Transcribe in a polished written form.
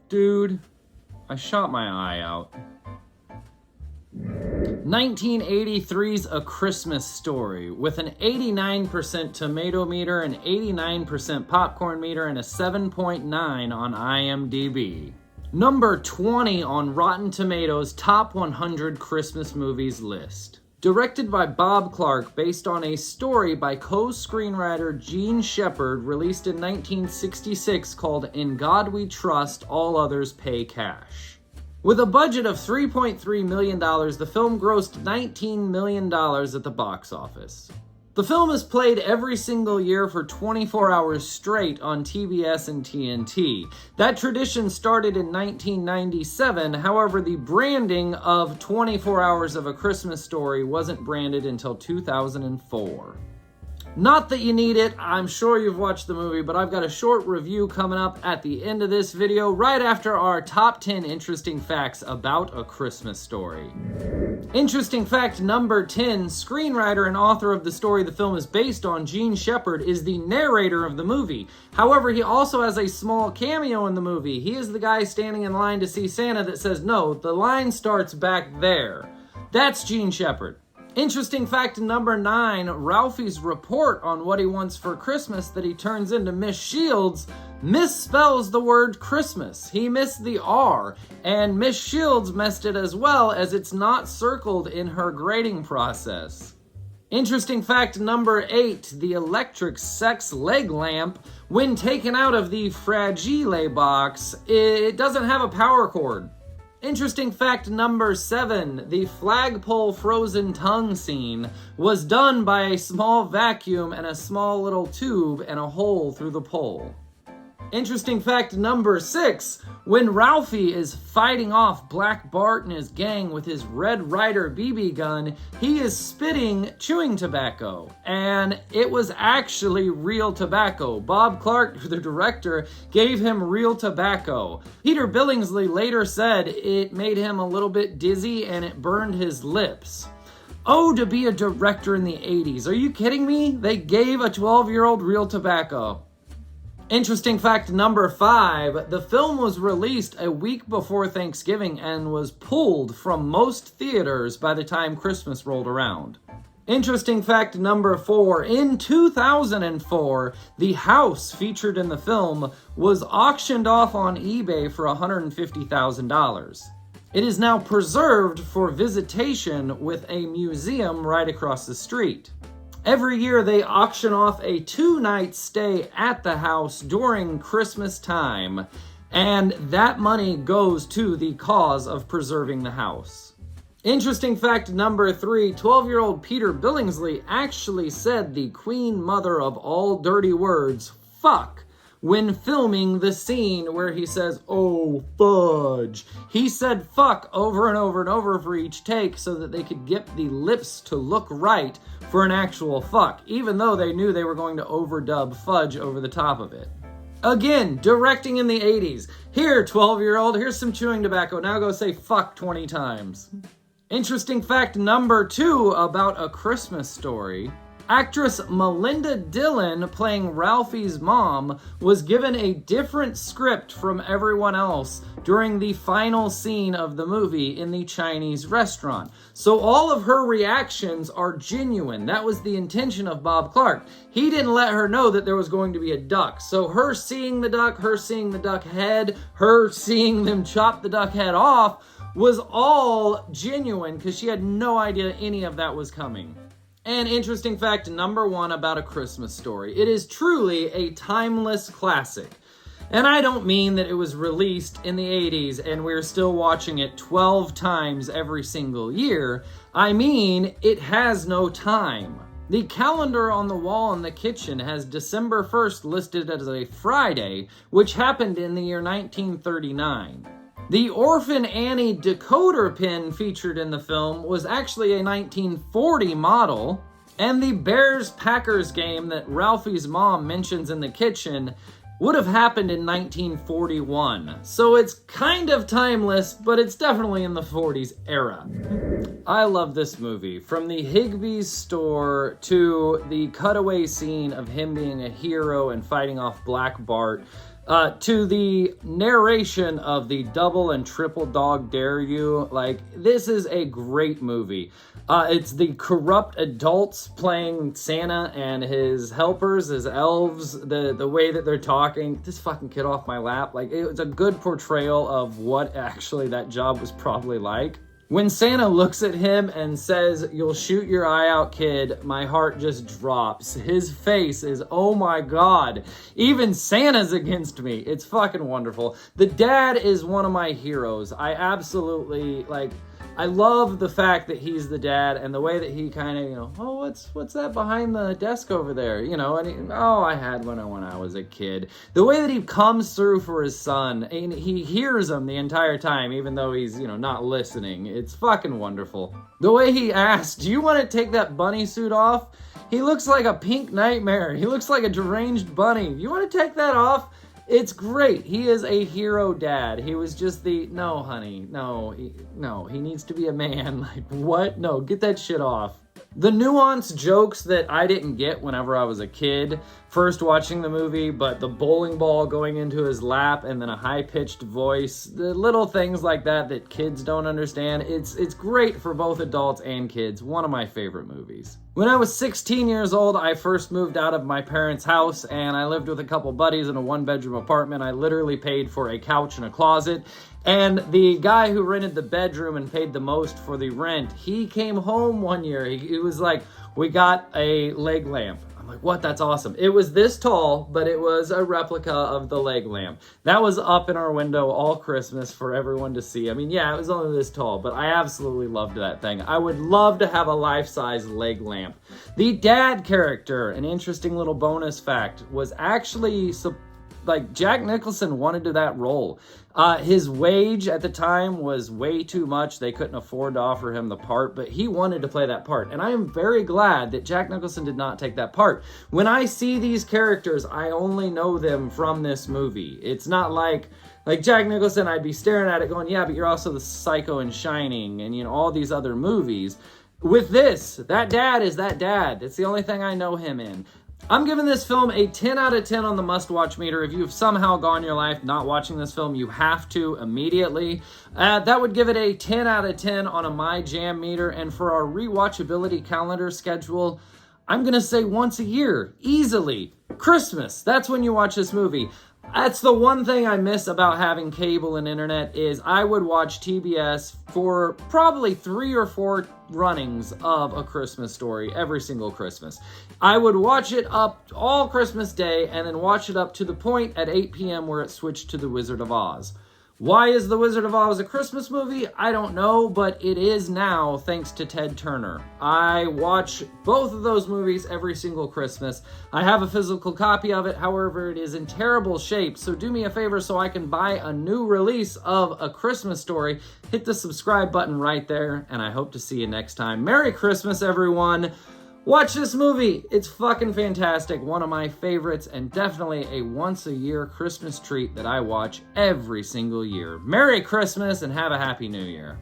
Dude, I shot my eye out. 1983's A Christmas Story, with an 89% tomato meter, an 89% popcorn meter, and a 7.9 on IMDb. Number 20 on Rotten Tomatoes' Top 100 Christmas Movies list. Directed by Bob Clark, based on a story by co-screenwriter Gene Shepard, released in 1966, called In God We Trust, All Others Pay Cash. With a budget of $3.3 million, the film grossed $19 million at the box office. The film is played every single year for 24 hours straight on TBS and TNT. That tradition started in 1997, however, the branding of 24 Hours of A Christmas Story wasn't branded until 2004. Not that you need it, I'm sure you've watched the movie, but I've got a short review coming up at the end of this video, right after our top 10 interesting facts about A Christmas Story. Interesting fact number 10, screenwriter and author of the story the film is based on, Gene Shepard, is the narrator of the movie. However, he also has a small cameo in the movie. He is the guy standing in line to see Santa that says, "No, the line starts back there." That's Gene Shepard. Interesting fact number 9, Ralphie's report on what he wants for Christmas that he turns into Miss Shields misspells the word Christmas. He missed the R, and Miss Shields messed it as well, as it's not circled in her grading process. Interesting fact number 8, the electric sex leg lamp, when taken out of the Fragile box, it doesn't have a power cord. Interesting fact number 7, the flagpole frozen tongue scene was done by a small vacuum and a small little tube and a hole through the pole. Interesting fact number 6, when Ralphie is fighting off Black Bart and his gang with his Red Ryder BB gun, he is spitting chewing tobacco, and it was actually real tobacco. Bob Clark, the director, gave him real tobacco. Peter Billingsley later said it made him a little bit dizzy and it burned his lips. Oh, to be a director in the 80s. Are you kidding me? They gave a 12-year-old real tobacco. Interesting fact number 5, the film was released a week before Thanksgiving and was pulled from most theaters by the time Christmas rolled around. Interesting fact number 4, in 2004, the house featured in the film was auctioned off on eBay for $150,000. It is now preserved for visitation with a museum right across the street. Every year they auction off a 2-night stay at the house during Christmas time, and that money goes to the cause of preserving the house. Interesting fact number 3, 12-year-old Peter Billingsley actually said the queen mother of all dirty words, fuck, when filming the scene where he says, "Oh, fudge." He said fuck over and over and over for each take so that they could get the lips to look right for an actual fuck, even though they knew they were going to overdub fudge over the top of it. Again, directing in the 80s. Here, 12-year-old, here's some chewing tobacco. Now go say fuck 20 times. Interesting fact number 2 about A Christmas Story. Actress Melinda Dillon, playing Ralphie's mom, was given a different script from everyone else during the final scene of the movie in the Chinese restaurant. So all of her reactions are genuine. That was the intention of Bob Clark. He didn't let her know that there was going to be a duck. So her seeing the duck, her seeing the duck head, her seeing them chop the duck head off was all genuine because she had no idea any of that was coming. And interesting fact number 1 about A Christmas Story. It is truly a timeless classic. And I don't mean that it was released in the 80s and we're still watching it 12 times every single year. I mean, it has no time. The calendar on the wall in the kitchen has December 1st listed as a Friday, which happened in the year 1939. The Orphan Annie decoder pin featured in the film was actually a 1940 model, and the Bears-Packers game that Ralphie's mom mentions in the kitchen would have happened in 1941. So it's kind of timeless, but it's definitely in the 40s era. I love this movie. From the Higbee's store to the cutaway scene of him being a hero and fighting off Black Bart, To the narration of the double and triple dog dare you, like, this is a great movie. It's the corrupt adults playing Santa and his helpers, his elves, the way that they're talking. This fucking kid off my lap. Like, it was a good portrayal of what actually that job was probably like. When Santa looks at him and says, "You'll shoot your eye out, kid," my heart just drops. His face is, oh my God, even Santa's against me. It's fucking wonderful. The dad is one of my heroes. I absolutely, like, I love the fact that he's the dad and the way that he kind of, you know, oh, what's that behind the desk over there? You know, and I had one when I was a kid. The way that he comes through for his son, and he hears him the entire time, even though he's, you know, not listening. It's fucking wonderful. The way he asks, "Do you want to take that bunny suit off?" He looks like a pink nightmare. He looks like a deranged bunny. "You want to take that off?" It's great. He is a hero dad. He was just no, honey, no, he needs to be a man. Like, what? No, get that shit off. The nuanced jokes that I didn't get whenever I was a kid, first watching the movie, but the bowling ball going into his lap and then a high-pitched voice, the little things like that that kids don't understand, it's great for both adults and kids. One of my favorite movies. When I was 16 years old, I first moved out of my parents' house and I lived with a couple buddies in a one-bedroom apartment. I literally paid for a couch and a closet. And the guy who rented the bedroom and paid the most for the rent, he came home one year. He was like, "We got a leg lamp." I'm like, "What? That's awesome." It was this tall, but it was a replica of the leg lamp. That was up in our window all Christmas for everyone to see. I mean, yeah, it was only this tall, but I absolutely loved that thing. I would love to have a life-size leg lamp. The dad character, an interesting little bonus fact, was actually like Jack Nicholson wanted to that role. His wage at the time was way too much. They couldn't afford to offer him the part, but he wanted to play that part. And I am very glad that Jack Nicholson did not take that part. When I see these characters, I only know them from this movie. It's not like Jack Nicholson, I'd be staring at it going, "Yeah, but you're also the psycho in Shining," and, you know, all these other movies. With this, that dad is that dad. It's the only thing I know him in. I'm giving this film a 10 out of 10 on the must-watch meter. If you've somehow gone your life not watching this film, you have to immediately. That would give it a 10 out of 10 on a My Jam meter. And for our rewatchability calendar schedule, I'm going to say once a year, easily. Christmas, that's when you watch this movie. That's the one thing I miss about having cable and internet is I would watch TBS for probably 3 or 4 runnings of A Christmas Story every single Christmas. I would watch it up all Christmas Day and then watch it up to the point at 8 p.m. where it switched to The Wizard of Oz. Why is The Wizard of Oz a Christmas movie? I don't know, but it is now thanks to Ted Turner. I watch both of those movies every single Christmas. I have a physical copy of it, however, it is in terrible shape, so do me a favor so I can buy a new release of A Christmas Story. Hit the subscribe button right there, and I hope to see you next time. Merry Christmas, everyone! Watch this movie. It's fucking fantastic. One of my favorites and definitely a once-a-year Christmas treat that I watch every single year. Merry Christmas and have a Happy New Year.